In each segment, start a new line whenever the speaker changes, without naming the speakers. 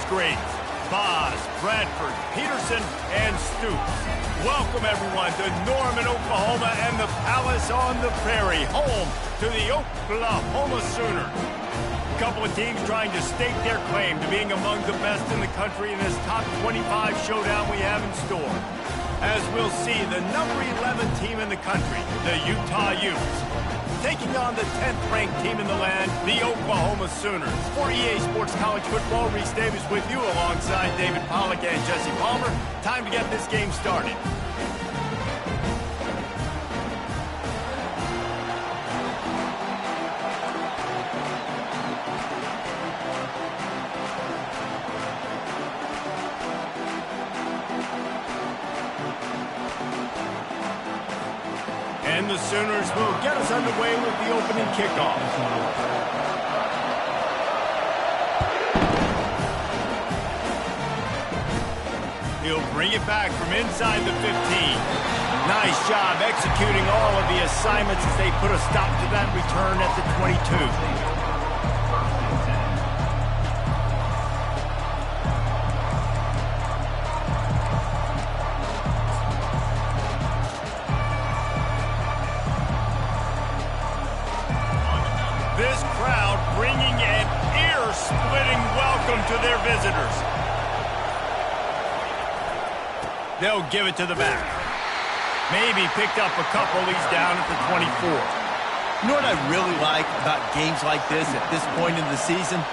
greats, Boz, Bradford, Peterson, and Stoops. Welcome, everyone, to Norman, Oklahoma, and the Palace on the Prairie, home to the Oklahoma Sooners. A couple of teams trying to stake their claim to being among the best in the country in this top 25 showdown we have in store. As we'll see, the number 11 team in the country, the Utah Utes, taking on the 10th-ranked team in the land, the Oklahoma Sooners. For EA Sports College Football, Reese Davis with you alongside David Pollack and Jesse Palmer. Time to get this game started. And the Sooners will get us underway with the opening kickoff. He'll bring it back from inside the 15. Nice job executing all of the assignments as they put a stop to that return at the 22. This crowd bringing an ear-splitting welcome to their visitors. They'll give it to the back. Maybe picked up a couple. He's down at the 24.
You know what I really like about games like this at this point in the season?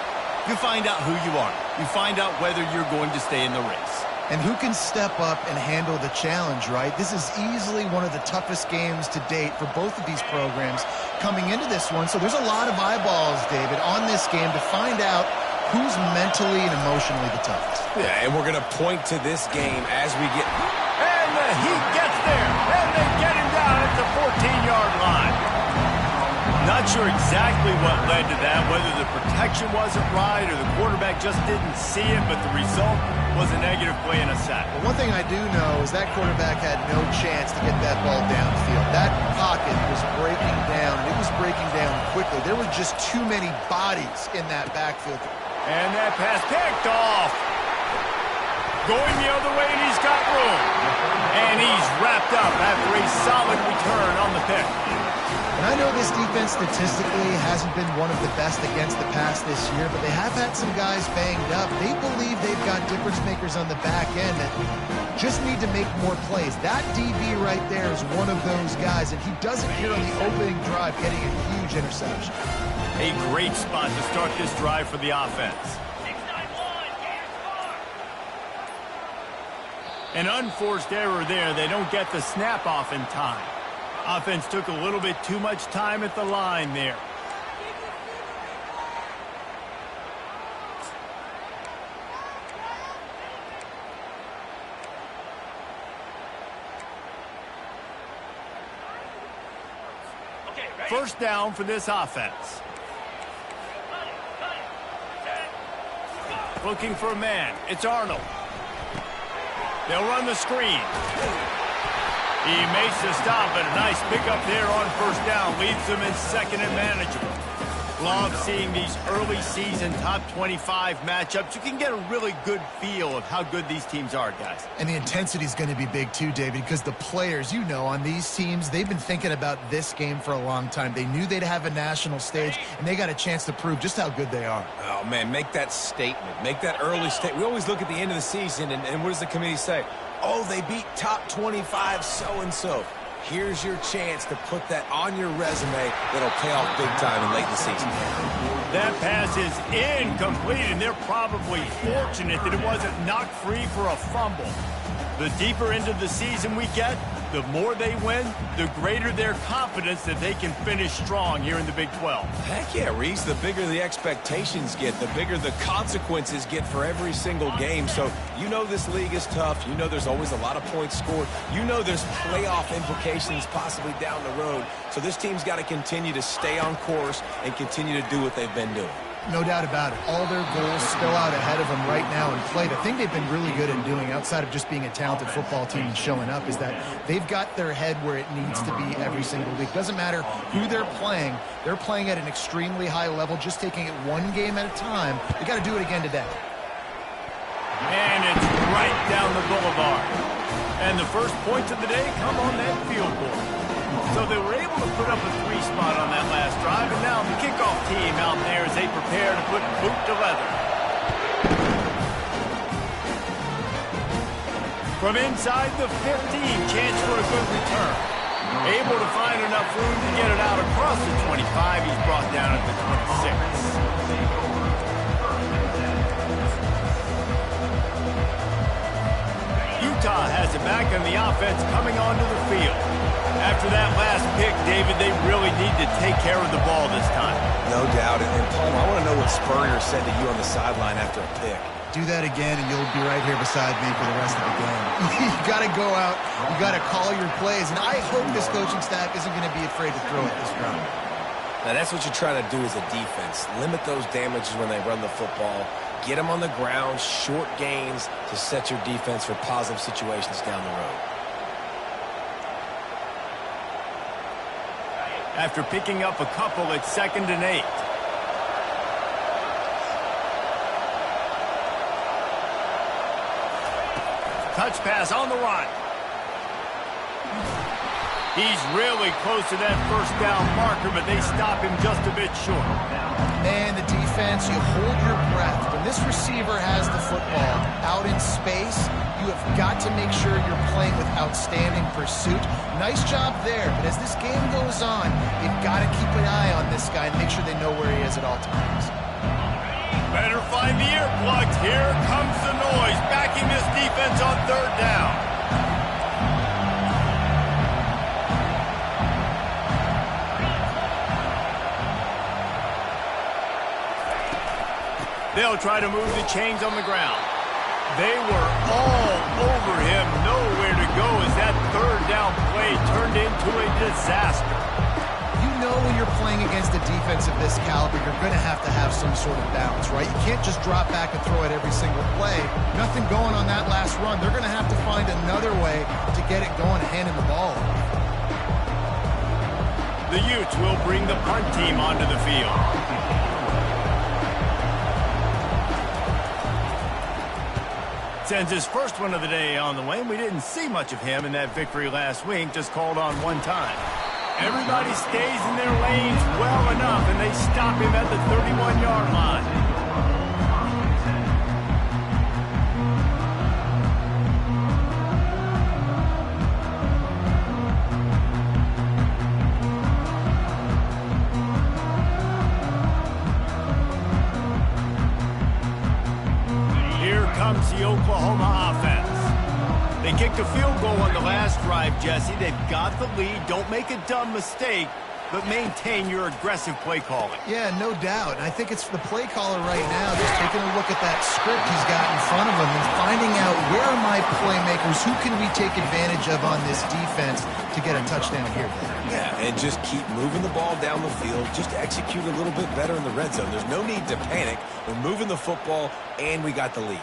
You find out who you are. You find out whether you're going to stay in the race.
And who can step up and handle the challenge, right? This is easily one of the toughest games to date for both of these programs coming into this one. So there's a lot of eyeballs, David, on this game to find out who's mentally and emotionally the toughest.
Yeah, and we're going to point to this game as we get...
And the Heat gets there, and they get him down at the 14-yard line. Not sure exactly what led to that, whether the protection wasn't right or the quarterback just didn't see it, but the result was a negative play and a sack.
Well, one thing I do know is that quarterback had no chance to get that ball downfield. That pocket was breaking down, and it was breaking down quickly. There were just too many bodies in that backfield.
And that pass picked off. Going the other way, and he's got room. And he's wrapped up after a solid return on the pick.
And I know this defense statistically hasn't been one of the best against the pass this year, but they have had some guys banged up. They believe they've got difference makers on the back end that just need to make more plays. That DB right there is one of those guys, and he does it here on the opening drive, getting a huge interception.
A great spot to start this drive for the offense. An unforced error there. They don't get the snap off in time. Offense took a little bit too much time at the line there. First down for this offense. Looking for a man. It's Arnold. They'll run the screen. He makes the stop, but a nice pickup there on first down. Leaves them in second and manageable. Love seeing these early season top 25 matchups. You can get a really good feel of how good these teams are, guys.
And the intensity is going to be big too, David, because the players, you know, on these teams, they've been thinking about this game for a long time. They knew they'd have a national stage, and they got a chance to prove just how good they are.
Oh, man, make that statement. Make that early statement. We always look at the end of the season, and what does the committee say? Oh, they beat top 25 so-and-so. Here's your chance to put that on your resume that'll pay off big time in late in the season.
That pass is incomplete, and they're probably fortunate that it wasn't knocked free for a fumble. The deeper into the season we get, the more they win, the greater their confidence that they can finish strong here in the Big 12.
Heck yeah, Reese. The bigger the expectations get, the bigger the consequences get for every single game. So you know this league is tough. You know there's always a lot of points scored. You know there's playoff implications possibly down the road. So this team's got to continue to stay on course and continue to do what they've been doing.
No doubt about it. All their goals spill out ahead of them right now in play. The thing they've been really good at doing, outside of just being a talented football team and showing up, is that they've got their head where it needs to be every single week. Doesn't matter who they're playing at an extremely high level, just taking it one game at a time. They got to do it again today.
right down the boulevard. And the first points of the day come on that field goal. So they were able to put up a 3-spot on that last drive, and now the kickoff team out there as they prepare to put boot to leather. From inside the 15, chance for a good return. Able to find enough room to get it out across the 25. He's brought down at the 26. Utah has it back, and the offense coming onto the field. After that last pick, David, they really need to take care of the ball this time.
No doubt. And Paul, I want to know what Spurrier said to you on the sideline after a pick.
Do that again, and you'll be right here beside me for the rest of the game. You got to go out. You got to call your plays, and I hope this coaching staff isn't going to be afraid to throw it this round.
Now, that's what you're trying to do as a defense. Limit those damages when they run the football. Get them on the ground, short gains to set your defense for positive situations down the road.
After picking up a couple, it's 2nd and 8. Touch pass on the run. He's really close to that first down marker, but they stop him just a bit short.
And the defense, you hold your breath. When this receiver has the football out in space, you have got to make sure you're playing with outstanding pursuit. Nice job there, but as this game goes on, you've got to keep an eye on this guy and make sure they know where he is at all times.
Better find the earplugs. Here comes the noise, backing this defense on 3rd down. They'll try to move the chains on the ground. They were all over him, nowhere to go as that 3rd down play turned into a disaster.
You know when you're playing against a defense of this caliber, you're going to have some sort of balance, right? You can't just drop back and throw it every single play. Nothing going on that last run. They're going to have to find another way to get it going, handing the ball.
The Utes will bring the punt team onto the field. Sends his first one of the day on the way, and we didn't see much of him in that victory last week, just called on one time. Everybody stays in their lanes well enough, and they stop him at the 31-yard line. Comes the Oklahoma offense. They kicked a field goal on the last drive, Jesse. They've got the lead. Don't make a dumb mistake, but maintain your aggressive play calling.
Yeah, no doubt. And I think it's the play caller right now just taking a look at that script he's got in front of him and finding out where are my playmakers, who can we take advantage of on this defense to get a touchdown here.
Yeah, and just keep moving the ball down the field. Just execute a little bit better in the red zone. There's no need to panic. We're moving the football, and we got the lead.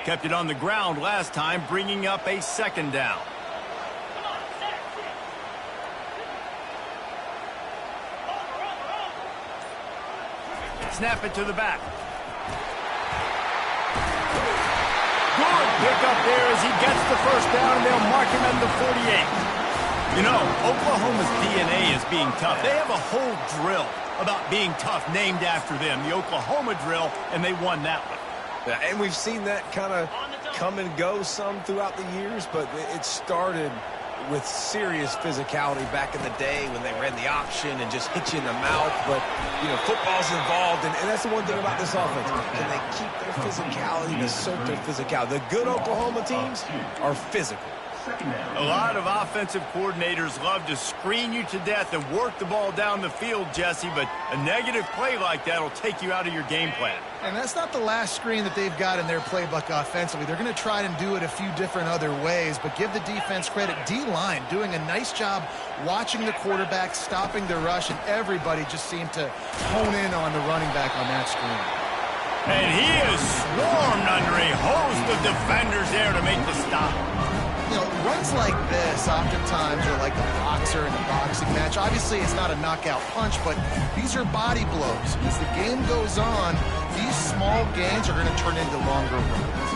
Kept it on the ground last time, bringing up a 2nd down. Snap it to the back. Good pickup there as he gets the first down, and they'll mark him at the 48. You know, Oklahoma's DNA is being tough. They have a whole drill about being tough named after them, the Oklahoma drill, and they won that one.
Yeah, and we've seen that kind of come and go some throughout the years, but it started with serious physicality back in the day when they ran the option and just hit you in the mouth. But, you know, football's involved, and that's the one thing about this offense. Can they keep their physicality and assert their physicality? The good Oklahoma teams are physical.
A lot of offensive coordinators love to screen you to death and work the ball down the field, Jesse, but a negative play like that will take you out of your game plan.
And that's not the last screen that they've got in their playbook offensively. They're going to try and do it a few different other ways, but give the defense credit. D-line doing a nice job watching the quarterback, stopping the rush, and everybody just seemed to hone in on the running back on that screen.
And he is swarmed under a host of defenders there to make the stop.
You know, runs like this oftentimes are like a boxer in a boxing match. Obviously, it's not a knockout punch, but these are body blows. As the game goes on, these small gains are going to turn into longer runs.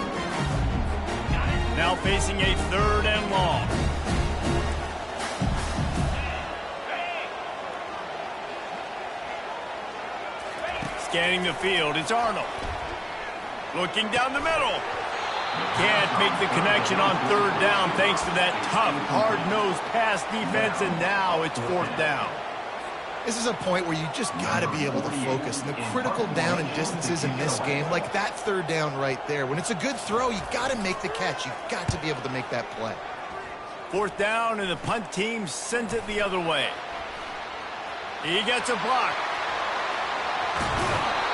Now facing a 3rd and long. Scanning the field, it's Arnold. Looking down the middle. Can't make the connection on 3rd down thanks to that tough, hard-nosed pass defense, and now it's 4th down.
This is a point where you just got to be able to focus. And the critical down and distances in this game, like that 3rd down right there, when it's a good throw, you got to make the catch. You've got to be able to make that play.
4th down, and the punt team sends it the other way. He gets a block.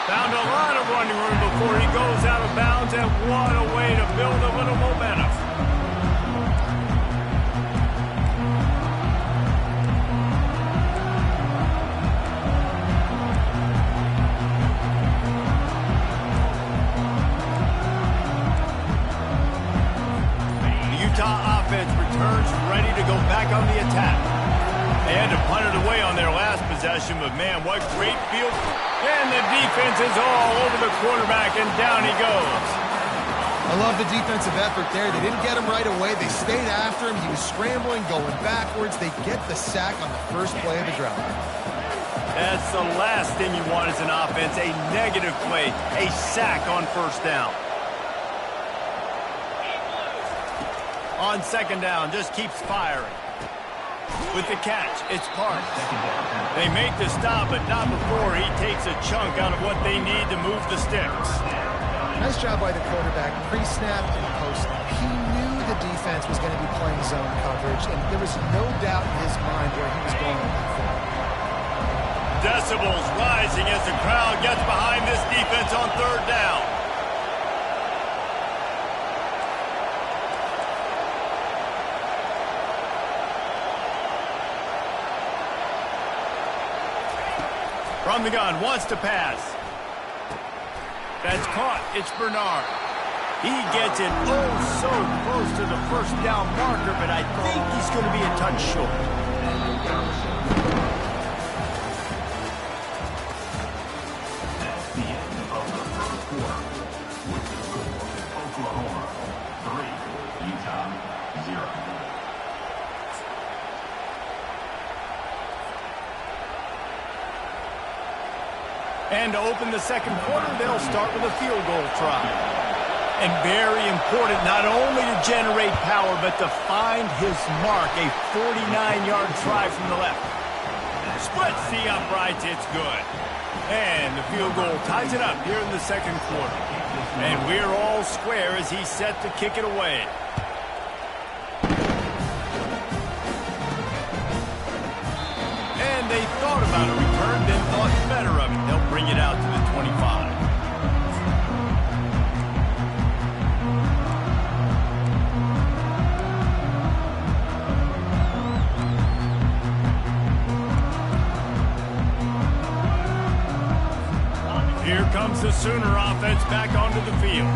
Found a lot of running room before he goes out of bounds, and what a way to build a little momentum. The Utah offense returns ready to go back on the attack. They had to punt it away on their last possession, but man, what great field. And the defense is all over the quarterback, and down he goes.
I love the defensive effort there. They didn't get him right away. They stayed after him. He was scrambling, going backwards. They get the sack on the first play of the drive.
That's the last thing you want as an offense, a negative play, a sack on 1st down. On 2nd down, just keeps firing. With the catch, it's Parks. They make the stop, but not before he takes a chunk out of what they need to move the sticks.
Nice job by the quarterback, pre-snap and post-snap. He knew the defense was going to be playing zone coverage, and there was no doubt in his mind where he was going with that throw.
Decibels rising as the crowd gets behind this defense on 3rd down. From the gun, wants to pass. That's caught. It's Bernard. He gets it oh so close to the 1st down marker, but I think he's going to be a touch short.
That's the end of the 1st quarter. With the score, Oklahoma 3, Utah 0.
And to open the 2nd quarter, they'll start with a field goal try. And very important, not only to generate power, but to find his mark, a 49-yard try from the left. Splits the uprights, it's good. And the field goal ties it up here in the 2nd quarter. And we're all square as he's set to kick it away. And they thought about a return, then thought better of it. They'll bring it out to the 25. Here comes the Sooner offense back onto the field.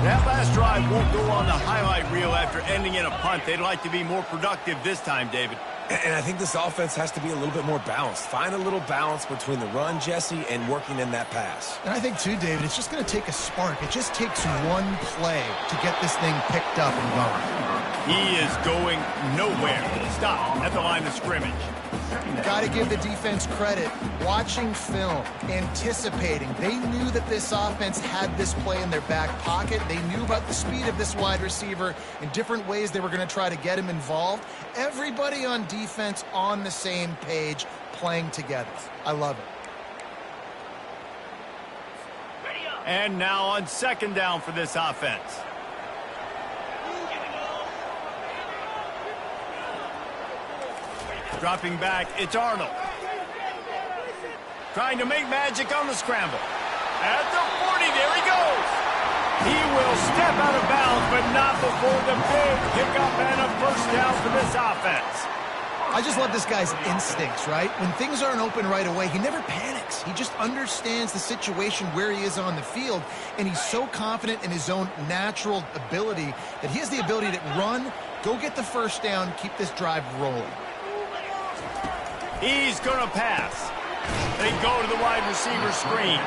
That last drive won't go on the highlight reel after ending in a punt. They'd like to be more productive this time, David.
And I think this offense has to be a little bit more balanced. Find a little balance between the run, Jesse, and working in that pass.
And I think, too, David, it's just going to take a spark. It just takes one play to get this thing picked up and going.
He is going nowhere. Stop at the line of scrimmage.
Got to give the defense credit. Watching film, anticipating. They knew that this offense had this play in their back pocket. They knew about the speed of this wide receiver and different ways they were going to try to get him involved. Everybody on defense on the same page, playing together. I love it.
And now on 2nd down for this offense. Dropping back, it's Arnold. Trying to make magic on the scramble. At the 40, there he goes. He will step out of bounds, but not before the big pickup and a 1st down for this offense.
I just love this guy's instincts, right? When things aren't open right away, he never panics. He just understands the situation where he is on the field, and he's so confident in his own natural ability that he has the ability to run, go get the first down, keep this drive rolling.
He's going to pass. They go to the wide receiver screen.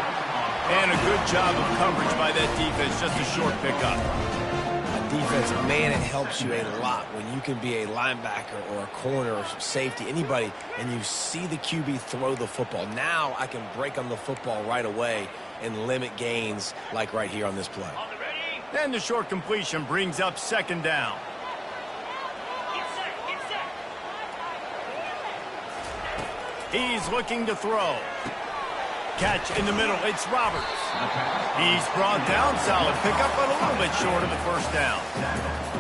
And a good job of coverage by that defense, just a short pickup.
Defense, man, it helps you a lot when you can be a linebacker or a corner or safety, anybody, and you see the QB throw the football. Now I can break on the football right away and limit gains like right here on this play.
And the short completion brings up second down. He's looking to throw. Catch in the middle. It's Roberts. He's brought down. Solid pickup, but a little bit short of the first down.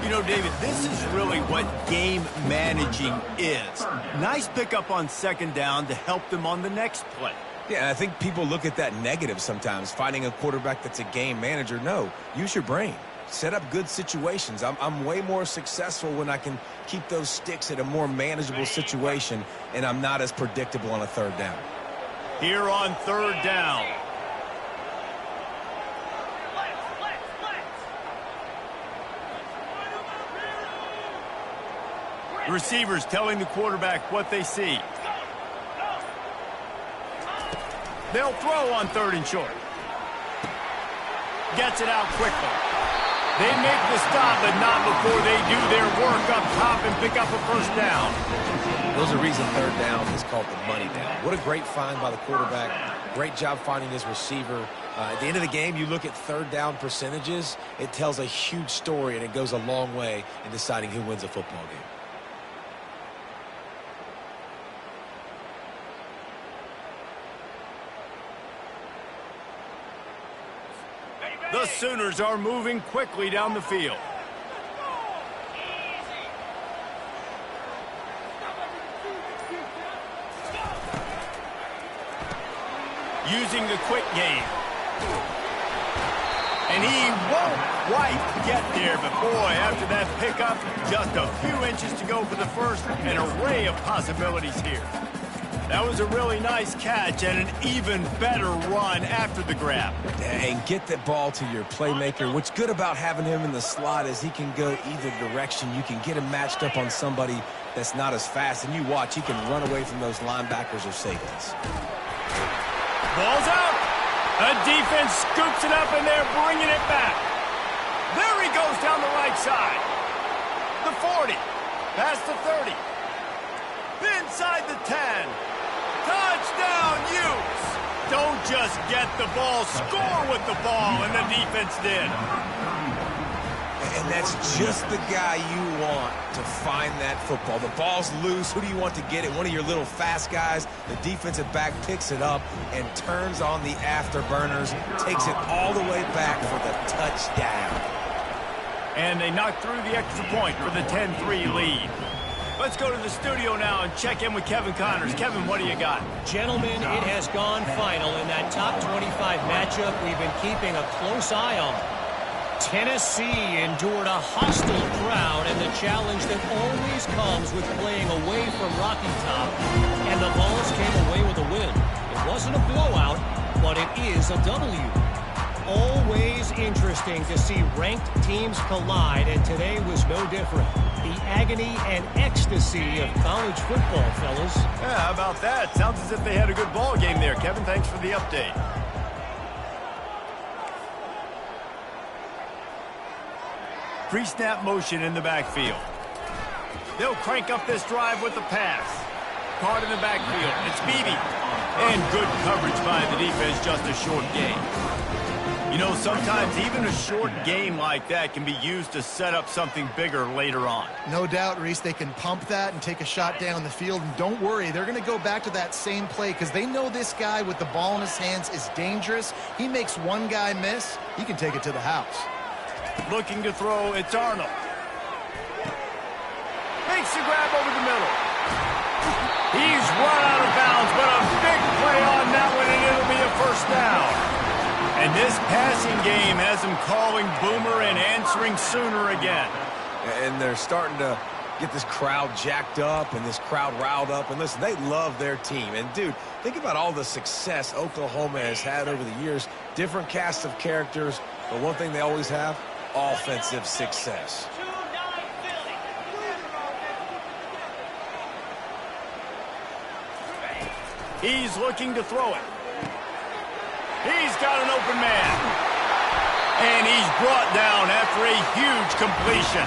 You know, David, this is really what game managing is. Nice pickup on second down to help them on the next play.
Yeah, and I think people look at that negative sometimes, finding a quarterback that's a game manager. No, use your brain. Set up good situations. I'm way more successful when I can keep those sticks at a more manageable situation, and I'm not as predictable on a third down.
Here on third down. Receivers telling the quarterback what they see. They'll throw on third and short. Gets it out quickly. They make the stop, but not before they do their work up top and pick up a first down.
There's a reason third down is called the money down. What a great find by the quarterback. Great job finding his receiver. At the end of the game, you look at third down percentages. It tells a huge story, and it goes a long way in deciding who wins a football game.
The Sooners are moving quickly down the field. Using the quick game. And he won't quite get there, but boy, after that pickup, just a few inches to go for the first, an array of possibilities here. That was a really nice catch and an even better run after the grab.
And get that ball to your playmaker. What's good about having him in the slot is he can go either direction. You can get him matched up on somebody that's not as fast, and you watch, he can run away from those linebackers or safeties.
Ball's out. A defense scoops it up, and they're bringing it back. There he goes down the right side. The 40. Past the 30. Inside the 10. Touchdown, Utes. Don't just get the ball, score with the ball, and the defense did.
And that's just the guy you want to find that football. The ball's loose. Who do you want to get it? One of your little fast guys. The defensive back picks it up and turns on the afterburners, takes it all the way back for the touchdown.
And they knock through the extra point for the 10-3 lead. Let's go to the studio now and check in with Kevin Connors. Kevin, what do you got?
Gentlemen, it has gone final in that top 25 matchup we've been keeping a close eye on. Tennessee endured a hostile crowd and the challenge that always comes with playing away from Rocky Top. And the Vols came away with a win. It wasn't a blowout, but it is a W. Always interesting to see ranked teams collide, and today was no different. The agony and ecstasy of college football, fellas.
Yeah, how about that? Sounds as if they had a good ball game there. Kevin, thanks for the update. Pre-snap motion in the backfield. They'll crank up this drive with the pass. Caught in the backfield. It's Beebe. And good coverage by the defense, just a short game. You know, sometimes even a short game like that can be used to set up something bigger later on.
No doubt, Reese, they can pump that and take a shot down the field. And don't worry, they're going to go back to that same play because they know this guy with the ball in his hands is dangerous. He makes one guy miss, he can take it to the house.
Looking to throw, it's Arnold. Makes the grab over the middle. He's run out of bounds, but a big play on that one, and it'll be a first down. And this passing game has him calling Boomer and answering Sooner again.
And they're starting to get this crowd jacked up and this crowd riled up. And listen, they love their team. And, dude, think about all the success Oklahoma has had over the years. Different casts of characters, but one thing they always have, offensive success.
He's looking to throw it. He's got an open man. And he's brought down after a huge completion.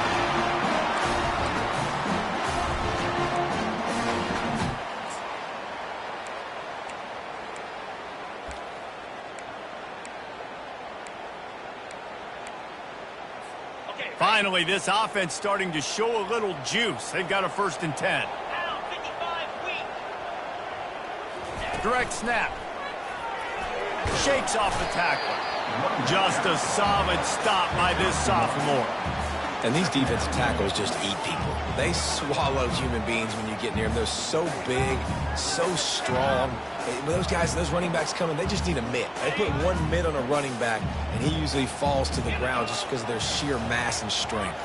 Finally, this offense starting to show a little juice. They've got a 1st and 10. Direct snap. Shakes off the tackle. Just a solid stop by this sophomore.
And these defensive tackles just eat people. They swallow human beings when you get near them. They're so big, so strong. When those guys, those running backs come in, they just need a mitt. They put one mitt on a running back, and he usually falls to the ground just because of their sheer mass and strength.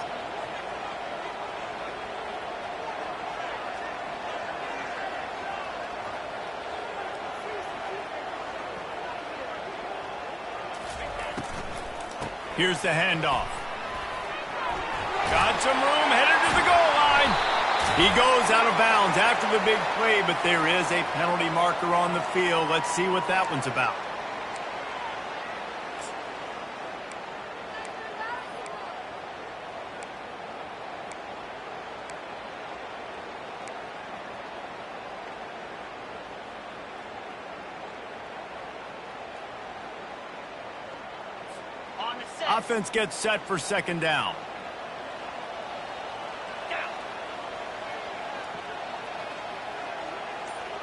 Here's the handoff. Got some room, headed to the goal line. He goes out of bounds after the big play, but there is a penalty marker on the field. Let's see what that one's about. Offense gets set for 2nd down.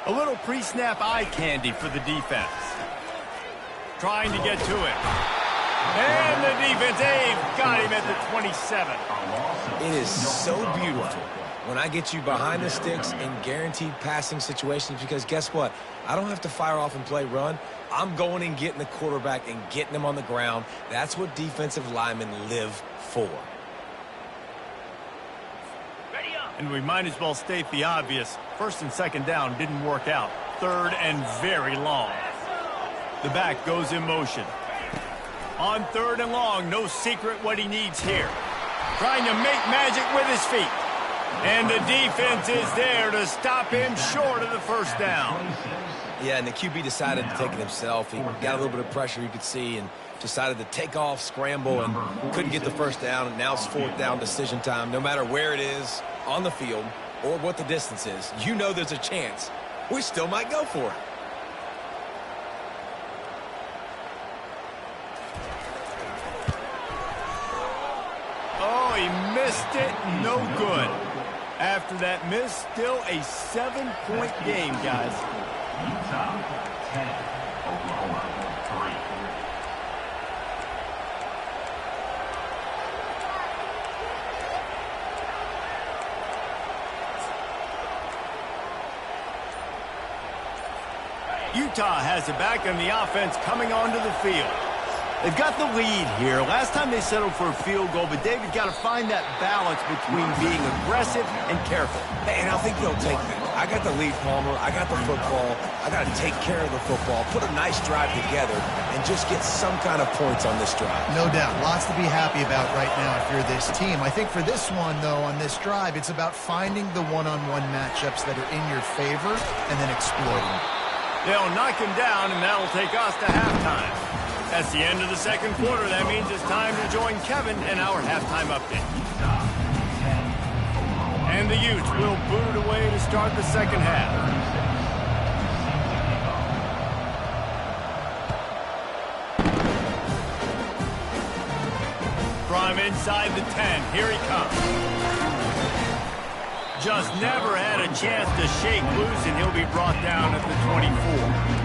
A little pre-snap eye candy for the defense. Trying to get to it. And the defense, got him at the 27.
It is so beautiful when I get you behind the sticks in guaranteed passing situations, because guess what? I don't have to fire off and play run. I'm going and getting the quarterback and getting him on the ground. That's what defensive linemen live for.
And we might as well state the obvious. 1st and 2nd down didn't work out. 3rd and very long. The back goes in motion. On 3rd and long, no secret what he needs here. Trying to make magic with his feet. And the defense is there to stop him short of the 1st down.
Yeah, and the QB decided to take it himself. He got a little bit of pressure, you could see, and decided to take off, scramble, and couldn't get the 1st down. And now it's 4th down decision time. No matter where it is on the field or what the distance is, you know there's a chance we still might go for it.
Oh, he missed it. No good. After that miss, still a 7-point game, guys.
Utah 10, Oklahoma 3.
Utah has it back in the offense coming onto the field. They've got the lead here. Last time they settled for a field goal, but David got to find that balance between being aggressive and careful.
And I think they'll take that. I got the lead, Palmer. I got the football. I got to take care of the football, put a nice drive together, and just get some kind of points on this drive.
No doubt. Lots to be happy about right now if you're this team. I think for this one, though, on this drive, it's about finding the one-on-one matchups that are in your favor and then exploiting them.
They'll knock him down, and that'll take us to halftime. That's the end of the 2nd quarter. That means it's time to join Kevin in our halftime update. And the Utes will boot it away to start the 2nd half. From inside the 10, here he comes. Just never had a chance to shake loose, and he'll be brought down at the 24.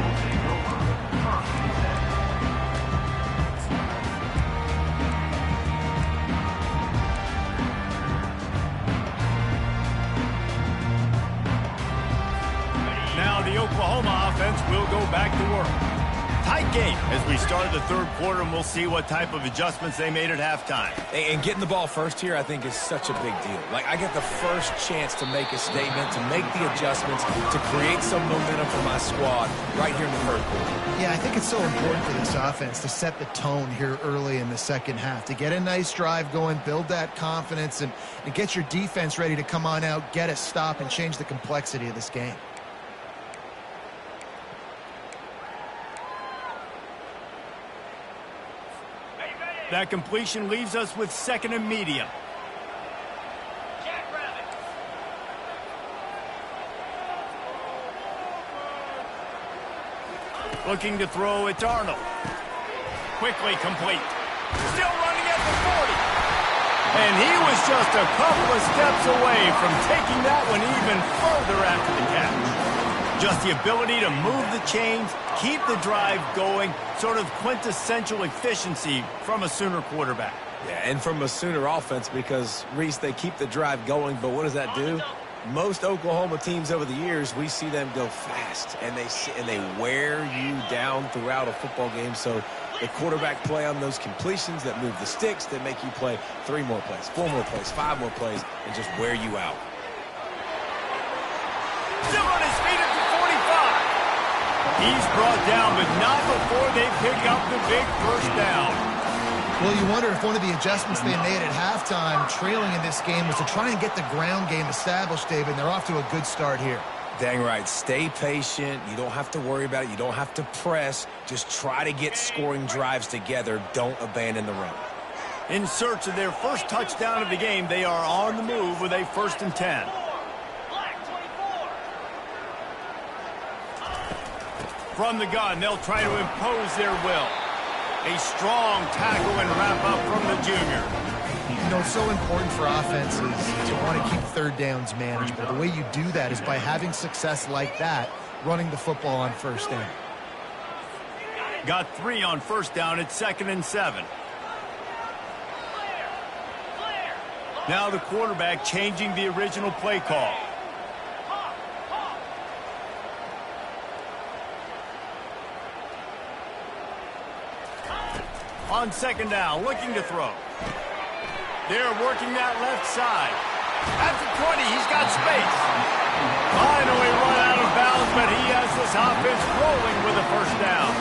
Now the Oklahoma offense will go back to work. tight game as we start the third quarter, and we'll see what type of adjustments they made at halftime.
And getting the ball first here, I think, is such a big deal. Like, I get the first chance to make a statement, to make the adjustments, to create some momentum for my squad right here in the third quarter.
Yeah, I think it's so important for this offense to set the tone here early in the second half, to get a nice drive going, build that confidence, and get your defense ready to come on out, get a stop, and change the complexity of this game.
That completion leaves us with second and medium. Looking to throw, it's Arnold. Quickly complete. Still running at the 40. And he was just a couple of steps away from taking that one even further after the catch. Just the ability to move the chains, keep the drive going, sort of quintessential efficiency from a Sooner quarterback.
Yeah, and from a Sooner offense because, Reese, they keep the drive going, but what does that do? Most Oklahoma teams over the years, we see them go fast, and they wear you down throughout a football game. So the quarterback play on those completions that move the sticks, that make you play 3 more plays, 4 more plays, 5 more plays, and just wear you out.
Still on his feet at the 45. He's brought down, but not before they pick up the big first down.
Well, you wonder if one of the adjustments they made at halftime, trailing in this game, was to try and get the ground game established, David, and they're off to a good start here.
Dang right. Stay patient. You don't have to worry about it. You don't have to press. Just try to get scoring drives together. Don't abandon the run.
In search of their first touchdown of the game, they are on the move with a 1st and 10. From the gun, they'll try to impose their will. A strong tackle and wrap up from the junior.
You know, it's so important for offenses to want to keep third downs manageable. The way you do that is by having success like that, running the football on first down.
Got 3 on first down at 2nd and 7. Now the quarterback changing the original play call. On 2nd down, looking to throw. They're working that left side. At the 20, he's got space. Finally run out of bounds, but he has this offense rolling with a 1st down.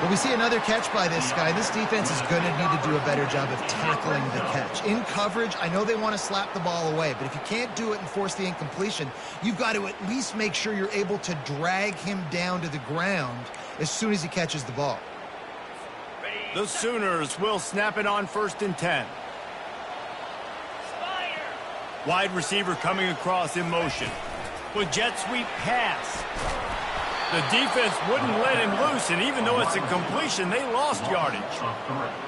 Well, we see another catch by this guy. This defense is going to need to do a better job of tackling the catch. In coverage, I know they want to slap the ball away, but if you can't do it and force the incompletion, you've got to at least make sure you're able to drag him down to the ground as soon as he catches the ball.
The Sooners will snap it on 1st and 10. Wide receiver coming across in motion. With jet sweep pass. The defense wouldn't let him loose, and even though it's a completion, they lost yardage.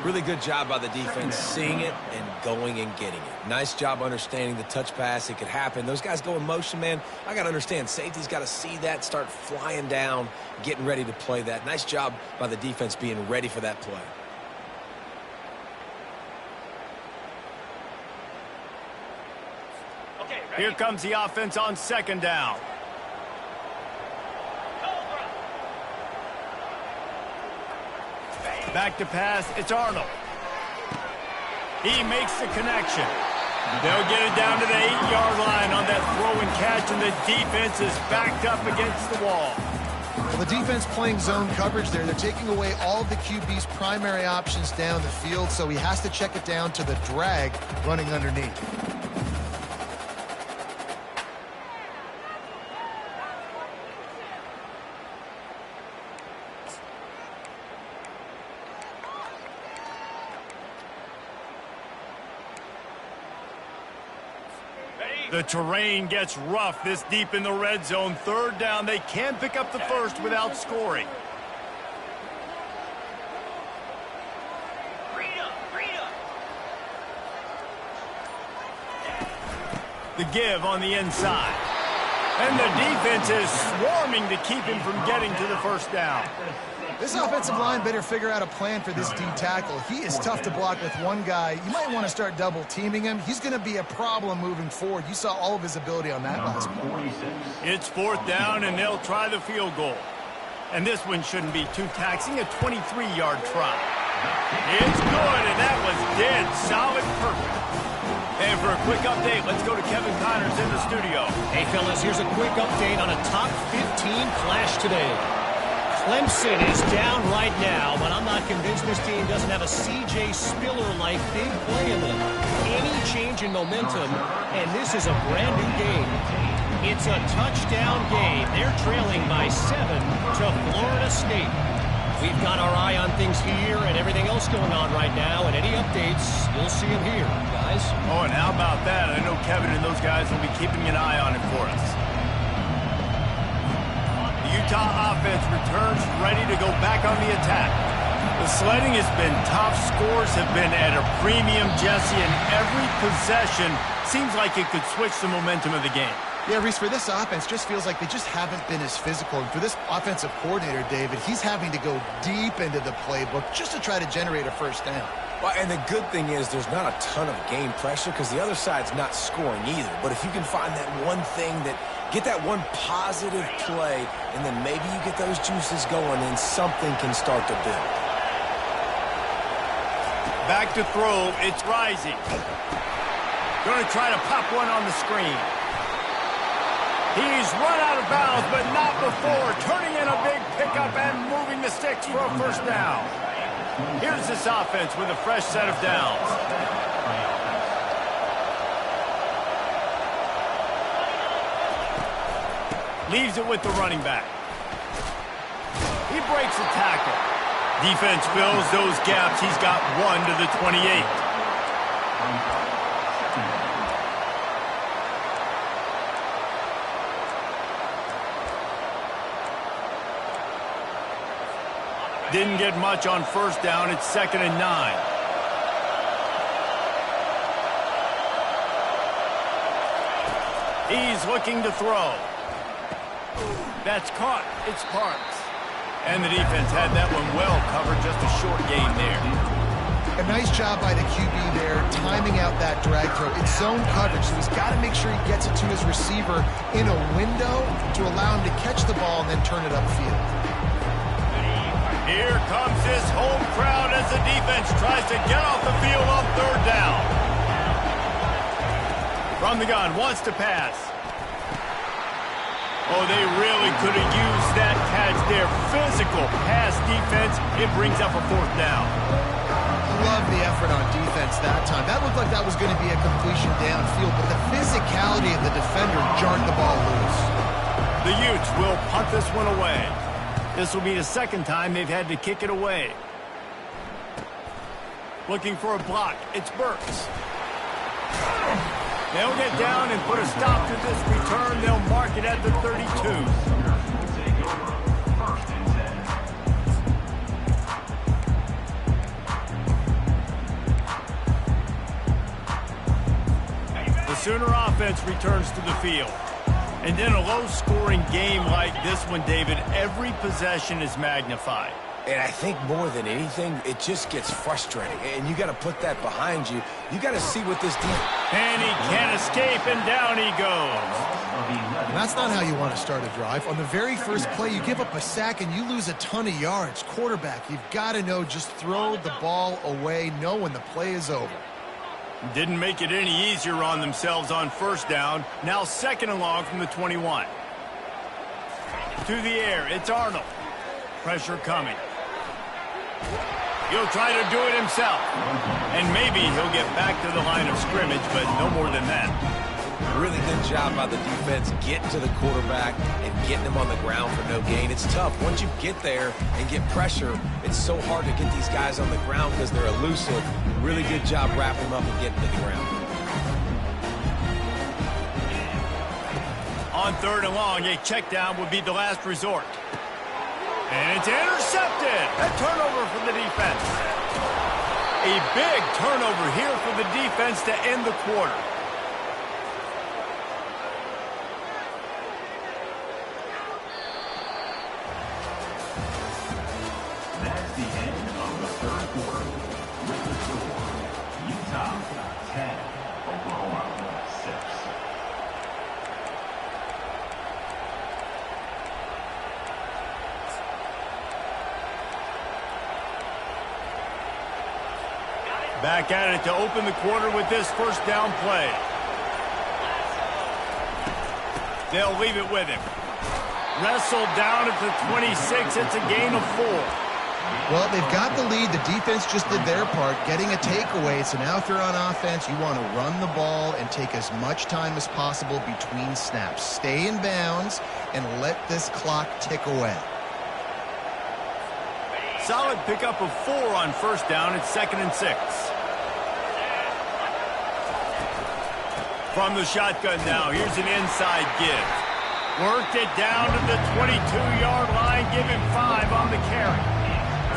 Really good job by the defense seeing it and going and getting it. Nice job understanding the touch pass. It could happen. Those guys go in motion, man. I got to understand. Safety's got to see that, start flying down, getting ready to play that. Nice job by the defense being ready for that play.
Here comes the offense on 2nd down. Back to pass, it's Arnold. He makes the connection. They'll get it down to the 8-yard line on that throw and catch, and the defense is backed up against the wall.
Well, the defense playing zone coverage there. They're taking away all of the QB's primary options down the field, so he has to check it down to the drag running underneath.
The terrain gets rough this deep in the red zone. 3rd down, they can pick up the 1st without scoring. The give on the inside. And the defense is swarming to keep him from getting to the 1st down.
This offensive line better figure out a plan for this D tackle. He is tough to block with one guy. You might want to start double teaming him. He's going to be a problem moving forward. You saw all of his ability on that last play.
It's 4th down, and they'll try the field goal. And this one shouldn't be too taxing, a 23-yard try. It's good, and that was dead solid perfect. And for a quick update, let's go to Kevin Connors in the studio.
Hey, fellas, here's a quick update on a top 15 clash today. Clemson is down right now, but I'm not convinced this team doesn't have a C.J. Spiller-like big play in them. Any change in momentum, and this is a brand-new game. It's a touchdown game. They're trailing by 7 to Florida State. We've got our eye on things here and everything else going on right now, and any updates, you'll see them here, guys.
Oh, and how about that? I know Kevin and those guys will be keeping an eye on it for us. The Utah offense returns ready to go back on the attack. The sledding has been tough. Scores have been at a premium, Jesse, and every possession seems like it could switch the momentum of the game.
Yeah, Reese, for this offense, just feels like they just haven't been as physical. And for this offensive coordinator, David, he's having to go deep into the playbook just to try to generate a first down.
Well, and the good thing is there's not a ton of game pressure because the other side's not scoring either. But if you can find that one thing get that one positive play, and then maybe you get those juices going and something can start to build.
Back to throw. It's rising. Going to try to pop one on the screen. He's run out of bounds, but not before. Turning in a big pickup and moving the sticks for a first down. Here's this offense with a fresh set of downs. Leaves it with the running back. He breaks a tackle. Defense fills those gaps. He's got 1 to the 28. Didn't get much on first down. It's 2nd and 9. He's looking to throw. That's caught. It's Parks. And the defense had that one well covered. Just a short gain there.
A nice job by the QB there, timing out that drag throw. It's zone coverage, so he's got to make sure he gets it to his receiver in a window to allow him to catch the ball and then turn it upfield.
Here comes his home crowd as the defense tries to get off the field on 3rd down. From the gun, wants to pass. Oh, they really could have used that catch there. Physical pass defense. It brings up a 4th down.
Love the effort on defense that time. That looked like that was going to be a completion downfield, but the physicality of the defender jarred the ball loose.
The Utes will punt this one away. This will be the 2nd time they've had to kick it away. Looking for a block. It's Burks. They'll get down and put a stop to this return. They'll mark it at the 32. The Sooner offense returns to the field. And in a low-scoring game like this one, David, every possession is magnified.
And I think more than anything, it just gets frustrating. And you got to put that behind you. You got to see what this defense...
And he can't escape, and down he goes.
That's not how you want to start a drive. On the very first play, you give up a sack and you lose a ton of yards. Quarterback, you've got to know, just throw the ball away, know when the play is over.
Didn't make it any easier on themselves on first down. Now 2nd and long from the 21. To the air, it's Arnold. Pressure coming. He'll try to do it himself. And maybe he'll get back to the line of scrimmage, but no more than that.
Really good job by the defense getting to the quarterback and getting him on the ground for no gain. It's tough. Once you get there and get pressure, it's so hard to get these guys on the ground because they're elusive. Really good job wrapping them up and getting to the ground.
On 3rd and long, a check down would be the last resort. And it's intercepted. A turnover for the defense. A big turnover here for the defense to end the quarter.
That's the end of the 3rd quarter. With the score, Utah 10, Oklahoma 6.
Back at it to open the quarter with this first down play. They'll leave it with him. Wrestled down at the 26. It's a gain of 4.
Well, they've got the lead. The defense just did their part, getting a takeaway. So now if you're on offense, you want to run the ball and take as much time as possible between snaps. Stay in bounds and let this clock tick away.
Solid pickup of 4 on first down. It's 2nd and 6. From the shotgun now, here's an inside give. Worked it down to the 22-yard line. Give him 5 on the carry.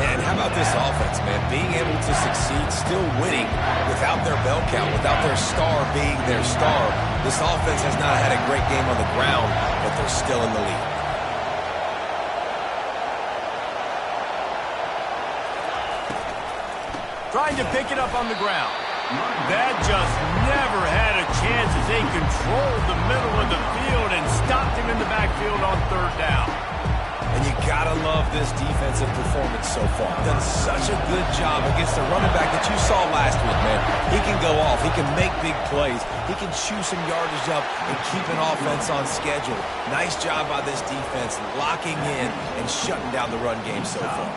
And how about this offense, man? Being able to succeed, still winning without their bell count, without their star being their star. This offense has not had a great game on the ground, but they're still in the lead.
Trying to pick it up on the ground. That just never had a chance as they controlled the middle of the field and stopped him in the backfield on 3rd down.
And you gotta love this defensive performance so far. Done such a good job against the running back that you saw last week, man. He can go off. He can make big plays. He can chew some yardage up and keep an offense on schedule. Nice job by this defense locking in and shutting down the run game so far.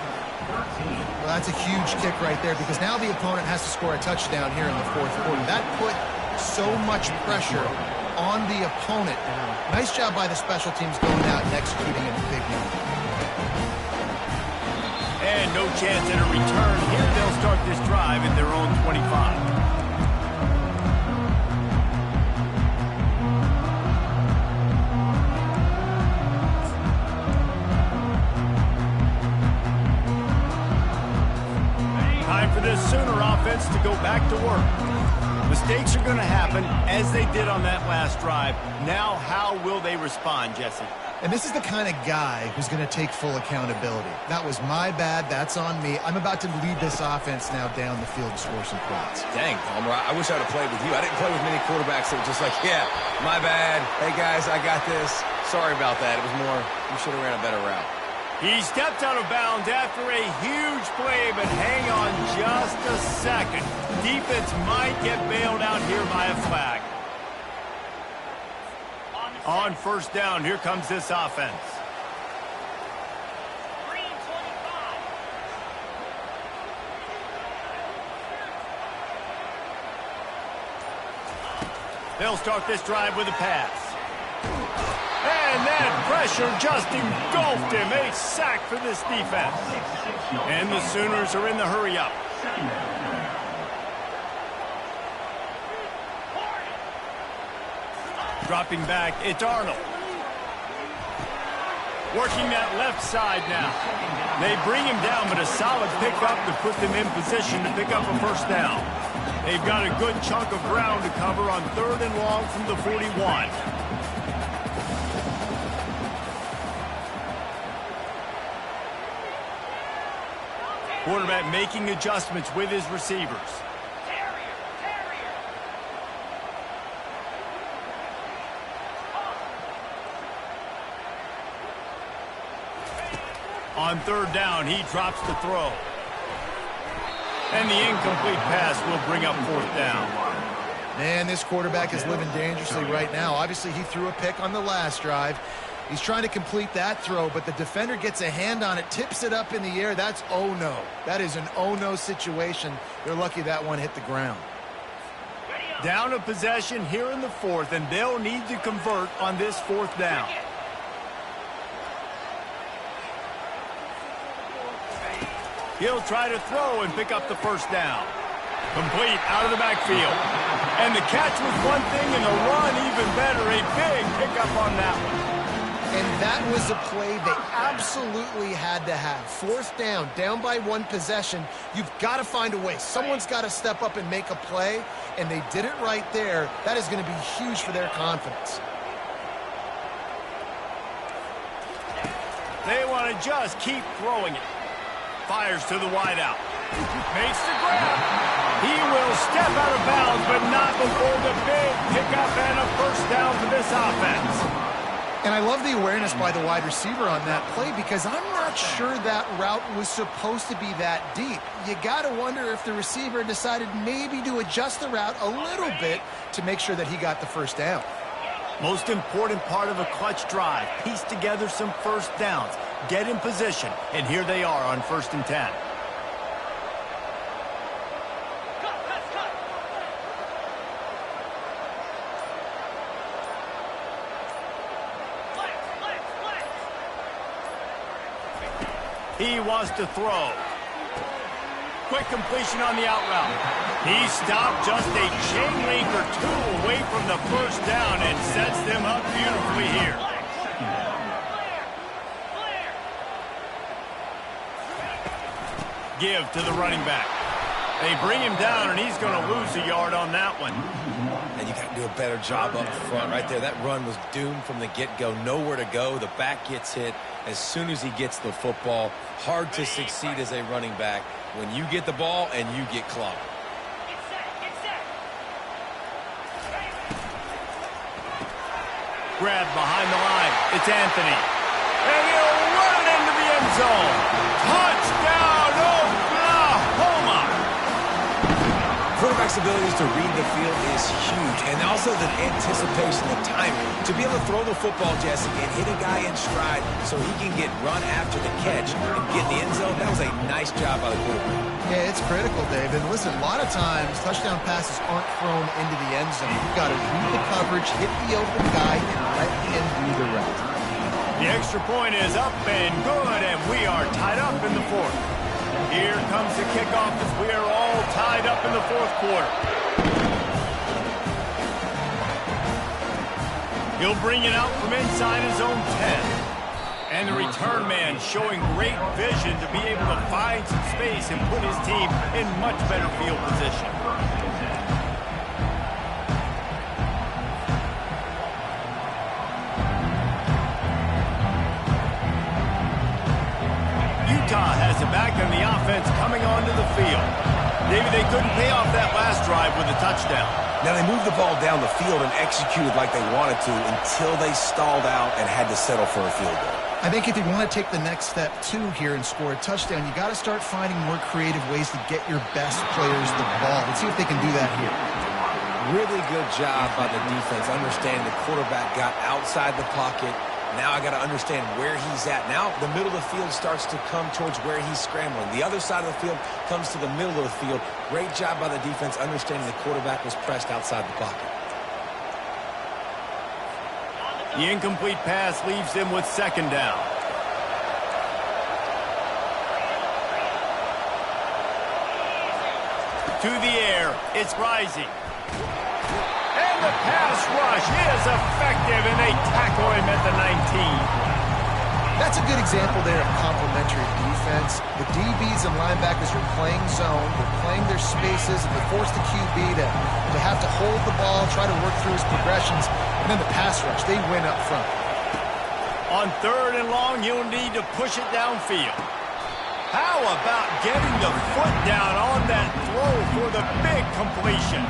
Well, that's a huge kick right there because now the opponent has to score a touchdown here in the 4th quarter. That put so much pressure on the opponent. Nice job by the special teams going out and executing in a big moment.
And no chance at a return. Here they'll start this drive at their own 25. Time for this Sooner offense to go back to work. Mistakes are going to happen as they did on that last drive. Now, how will they respond, Jesse?
And this is the kind of guy who's going to take full accountability. That was my bad. That's on me. I'm about to lead this offense now down the field to score some points.
Dang, Palmer, I wish I would have played with you. I didn't play with many quarterbacks that were just like, yeah, my bad. Hey, guys, I got this. Sorry about that. It was more, you should have ran a better route.
He stepped out of bounds after a huge play, but hang on just a second. Defense might get bailed out here by a flag. On first down, here comes this offense. They'll start this drive with a pass. And that pressure just engulfed him. A sack for this defense. And the Sooners are in the hurry-up. Dropping back, it's Arnold. Working that left side now. They bring him down, but a solid pickup to put them in position to pick up a first down. They've got a good chunk of ground to cover on 3rd and long from the 41. Quarterback making adjustments with his receivers. On 3rd down, he drops the throw. And the incomplete pass will bring up 4th down.
Man, this quarterback is living dangerously right now. Obviously, he threw a pick on the last drive. He's trying to complete that throw, but the defender gets a hand on it, tips it up in the air. That's oh-no. That is an oh-no situation. They're lucky that one hit the ground.
Down a possession here in the 4th, and they'll need to convert on this 4th down. He'll try to throw and pick up the first down. Complete out of the backfield. And the catch was one thing and the run even better. A big pickup on that one.
And that was a play they absolutely had to have. 4th down by 1 possession. You've got to find a way. Someone's got to step up and make a play, and they did it right there. That is going to be huge for their confidence.
They want to just keep throwing it. Fires to the wideout. Makes the grab. He will step out of bounds, but not before the big pickup and a first down for this offense.
And I love the awareness by the wide receiver on that play because I'm not sure that route was supposed to be that deep. You got to wonder if the receiver decided maybe to adjust the route a little bit to make sure that he got the first down.
Most important part of a clutch drive, piece together some first downs, get in position, and here they are on 1st and 10. He wants to throw. Quick completion on the out route.
He stopped just a chain link or two away from the first down and sets them up beautifully here. Give to the running back. They bring him down, and he's going to lose a yard on that one.
And you got to do a better job up front right there. That run was doomed from the get-go. Nowhere to go. The back gets hit as soon as he gets the football. Hard to succeed as a running back when you get the ball and you get clogged.
Grab behind the line. It's Anthony. And he'll run it into the end zone. Touchdown, Oklahoma!
Quarterback's abilities to read the field is huge, and also the anticipation, the timing. To be able to throw the football, Jesse, and hit a guy in stride so he can get run after the catch and get in the end zone, that was a nice job by the quarterback.
Yeah, it's critical, Dave. And listen, a lot of times touchdown passes aren't thrown into the end zone. You've got to read the coverage, hit the open guy, and let him do the rest.
The extra point is up and good, and we are tied up in the 4th. Here comes the kickoff as we are all tied up in the 4th quarter. He'll bring it out from inside his own 10. And the return man showing great vision to be able to find some space and put his team in much better field position. Utah has it back on the offense coming onto the field. Maybe they couldn't pay off that last drive with a touchdown.
Now, they moved the ball down the field and executed like they wanted to until they stalled out and had to settle for a field goal.
I think if you want to take the next step, too, here and score a touchdown, you got to start finding more creative ways to get your best players the ball. Let's see if they can do that here.
Really good job by the defense, understanding the quarterback got outside the pocket. Now I got to understand where he's at. Now the middle of the field starts to come towards where he's scrambling. The other side of the field comes to the middle of the field. Great job by the defense, understanding the quarterback was pressed outside the pocket.
The incomplete pass leaves him with 2nd down. To the air, it's Rising. And the pass rush is effective, and they tackle him at the 19.
That's a good example there of complementary defense. The DBs and linebackers are playing zone, they're playing their spaces, and they force the QB to have to hold the ball, try to work through his progressions, and then the pass rush, they win up front.
On 3rd and long, you'll need to push it downfield. How about getting the foot down on that throw for the big completion?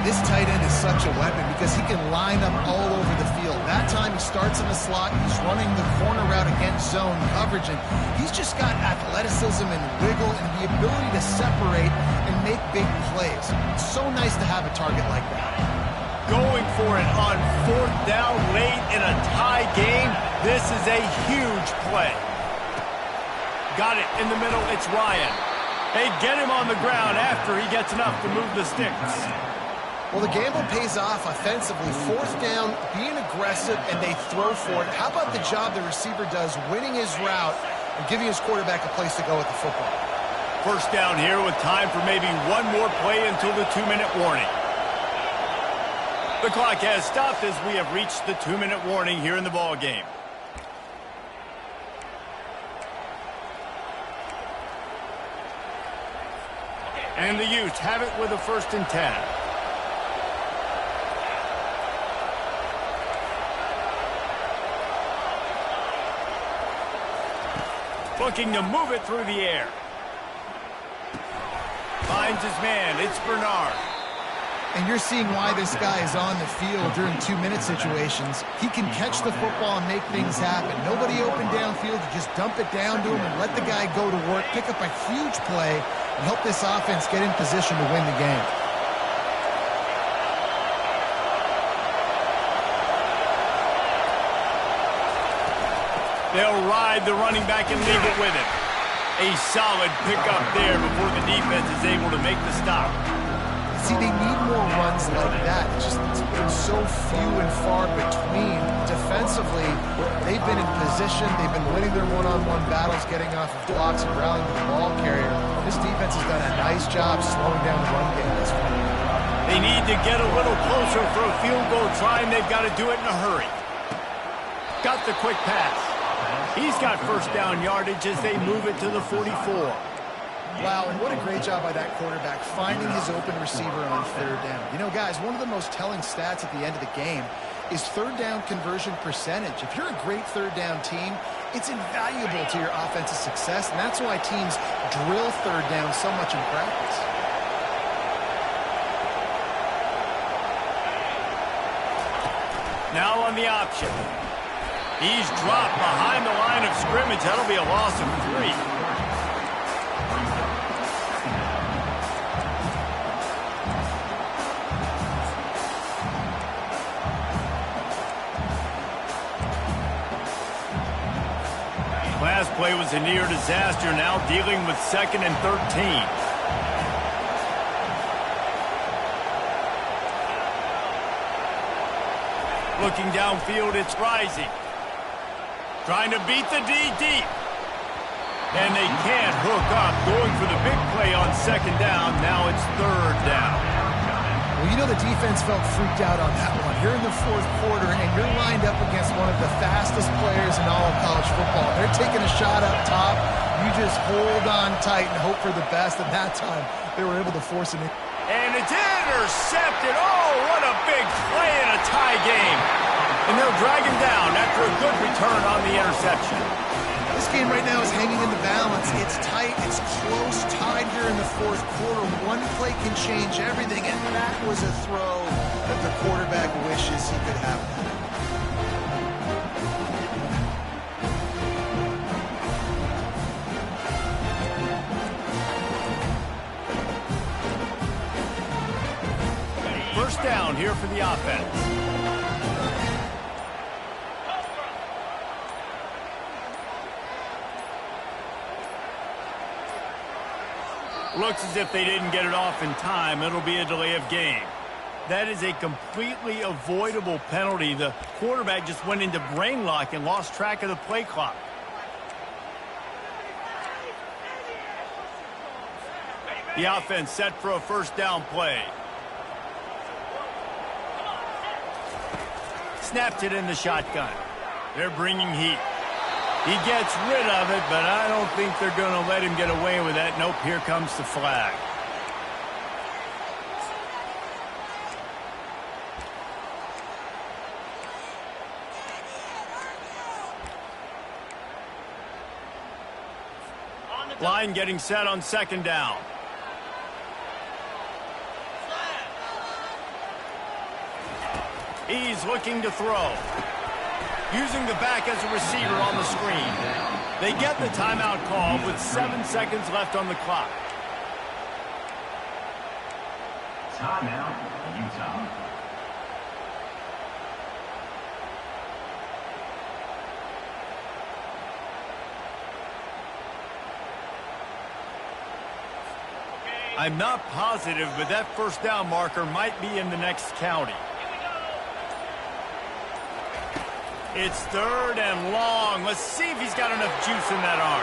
This tight end is such a weapon because he can line up all over the field. That time he starts in the slot, he's running the corner route against zone coverage, and he's just got athleticism and wiggle and the ability to separate and make big plays. It's so nice to have a target like that.
Going for it on 4th down late in a tie game. This is a huge play. Got it in the middle, it's Ryan. They get him on the ground after he gets enough to move the sticks.
Well, the gamble pays off offensively. 4th down, being aggressive, and they throw for it. How about the job the receiver does winning his route and giving his quarterback a place to go with the football?
1st down here with time for maybe one more play until the 2-minute warning. The clock has stopped as we have reached the 2-minute warning here in the ball game. And the Utes have it with a 1st and 10. Looking to move it through the air. Finds his man. It's Bernard.
And you're seeing why this guy is on the field during 2-minute situations. He can catch the football and make things happen. Nobody open downfield. You just dump it down to him and let the guy go to work, pick up a huge play, and help this offense get in position to win the game.
They'll ride the running back and leave it with him. A solid pickup there before the defense is able to make the stop.
See, they need more runs like that. It's been so few and far between. Defensively, they've been in position. They've been winning their one-on-one battles, getting off of blocks and rallying to the ball carrier. This defense has done a nice job slowing down the run game this far.
They need to get a little closer for a field goal try, and they've got to do it in a hurry. Got the quick pass. He's got first down yardage as they move it to the 44.
Wow, and what a great job by that quarterback finding his open receiver on third down. You know, guys, one of the most telling stats at the end of the game is third down conversion percentage. If you're a great third down team, it's invaluable to your offensive success, and that's why teams drill third down so much in practice.
Now on the option. He's dropped behind the line of scrimmage. That'll be a loss of 3. Last play was a near disaster, now dealing with 2nd and 13. Looking downfield, it's Rising. Trying to beat the D deep. And they can't hook up. Going for the big play on 2nd down. Now it's 3rd down.
Well, you know the defense felt freaked out on that one. You're in the 4th quarter, and you're lined up against one of the fastest players in all of college football. They're taking a shot up top. You just hold on tight and hope for the best. And that time, they were able to force it in.
And it's intercepted. Oh, what a big play in a tie game. And they'll drag him down after a good return on the interception.
This game right now is hanging in the balance. It's tight. It's close, tied here in the 4th quarter. One play can change everything, and that was a throw that the quarterback wishes he could have.
First down here for the offense. Looks as if they didn't get it off in time. It'll be a delay of game. That is a completely avoidable penalty. The quarterback just went into brain lock and lost track of the play clock. The offense set for a first down play. Snapped it in the shotgun. They're bringing heat. He gets rid of it, but I don't think they're going to let him get away with that. Nope, here comes the flag. Line getting set on 2nd down. He's looking to throw. Using the back as a receiver on the screen. They get the timeout call with 7 seconds left on the clock.
Timeout, Utah.
I'm not positive, but that first down marker might be in the next county. It's 3rd and long. Let's see if he's got enough juice in that arm.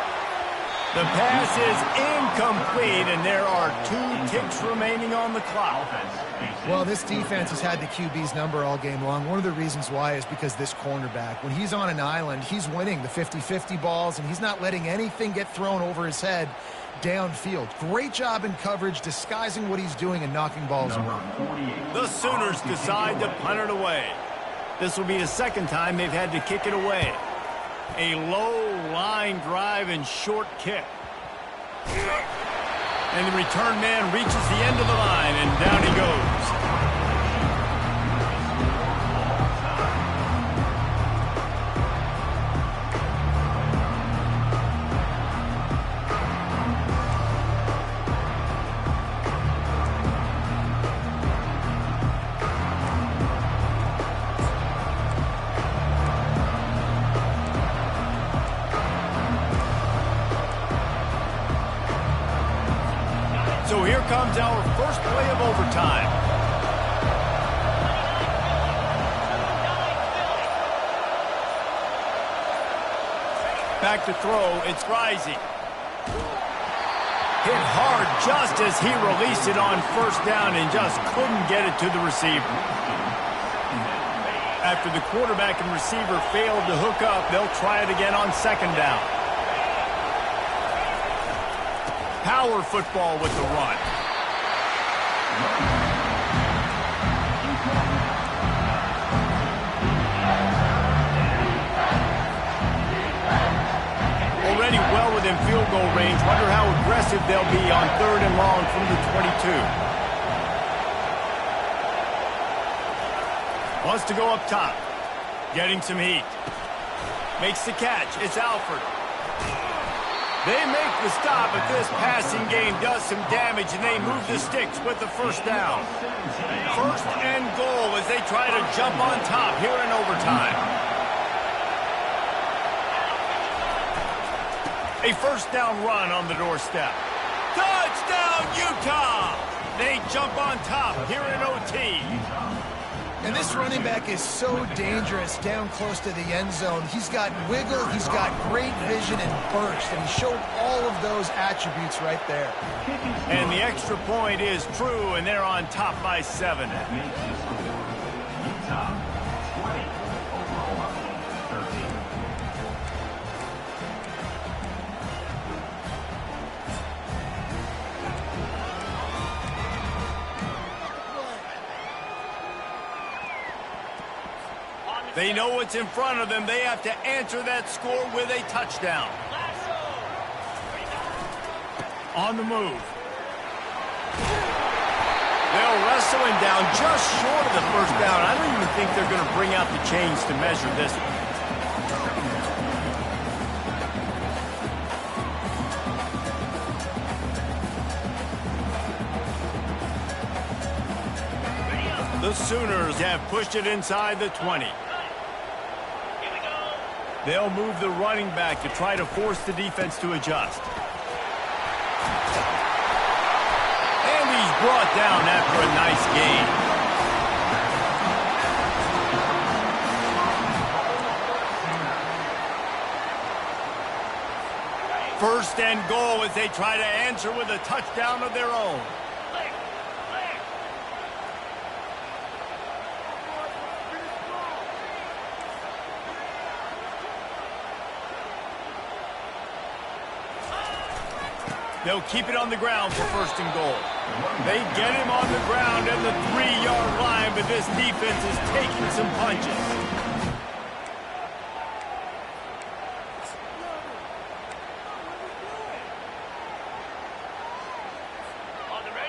The pass is incomplete, and there are 2 ticks remaining on the clock.
Well, this defense has had the QB's number all game long. One of the reasons why is because this cornerback, when he's on an island, he's winning the 50-50 balls, and he's not letting anything get thrown over his head downfield. Great job in coverage, disguising what he's doing and knocking balls away.
The Sooners decide to punt it away. This will be the 2nd time they've had to kick it away. A low line drive and short kick. And the return man reaches the end of the line, and down he goes. So here comes our first play of overtime. Back to throw, it's Rising. Hit hard just as he released it on first down and just couldn't get it to the receiver. After the quarterback and receiver failed to hook up, they'll try it again on second down. Power football with the run. Already well within field goal range. Wonder how aggressive they'll be on 3rd and long from the 22. Wants to go up top. Getting some heat. Makes the catch. It's Alford. They make the stop, but this passing game does some damage, and they move the sticks with the first down. 1st and goal as they try to jump on top here in overtime. A first down run on the doorstep. Touchdown, Utah! They jump on top here in OT.
And this running back is so dangerous down close to the end zone. He's got wiggle, he's got great vision and burst, and he showed all of those attributes right there.
And the extra point is true, and they're on top by 7.
That makes the score Utah 20, Oklahoma 13.
They know what's in front of them. They have to answer that score with a touchdown. On the move. They'll wrestle him down just short of the first down. I don't even think they're going to bring out the chains to measure this one. The Sooners have pushed it inside the 20. They'll move the running back to try to force the defense to adjust. And he's brought down after a nice gain. First and goal as they try to answer with a touchdown of their own. They'll keep it on the ground for first and goal. They get him on the ground at the 3-yard line, but this defense is taking some punches.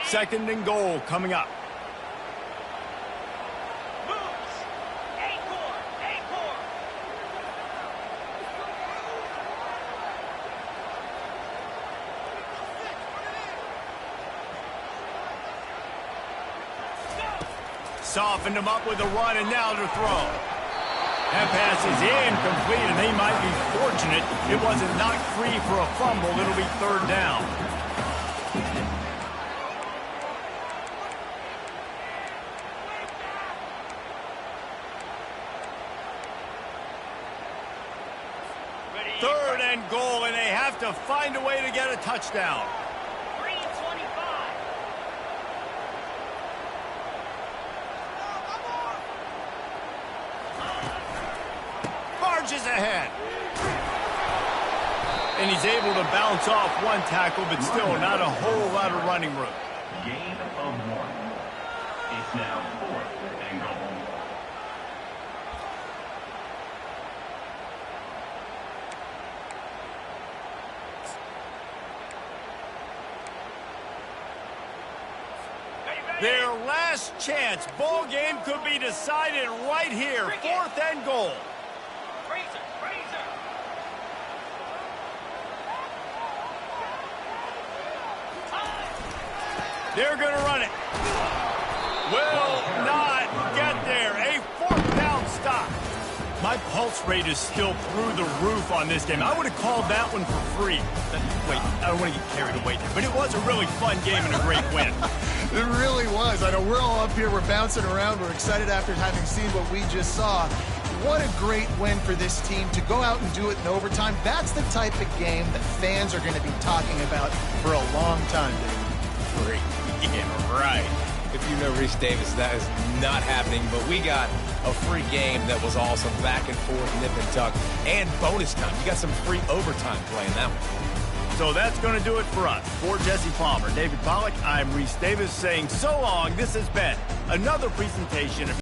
Second and goal coming up. Softened him up with a run, and now to throw. That pass is incomplete, and they might be fortunate it wasn't knocked free for a fumble. It'll be 3rd down. Third and goal, and they have to find a way to get a touchdown. Marches ahead. And he's able to bounce off one tackle, but still not a whole lot of running room.
Gain of 1. It's now 4th and goal.
Their last chance. Ball game could be decided right here. 4th and goal. They're going to run it. Will not get there. A 4th down stop. My pulse rate is still through the roof on this game. I would have called that one for free. Wait, I don't want to get carried away there, but it was a really fun game and a great win.
It really was. I know we're all up here. We're bouncing around. We're excited after having seen what we just saw. What a great win for this team to go out and do it in overtime. That's the type of game that fans are going to be talking about for a long time, Dave.
Great. Yeah, right. If you know Reese Davis, that is not happening, but we got a free game that was awesome. Back and forth, nip and tuck, and bonus time. You got some free overtime play in that one.
So that's going to do it for us. For Jesse Palmer, David Pollack, I'm Reese Davis saying so long. This has been another presentation of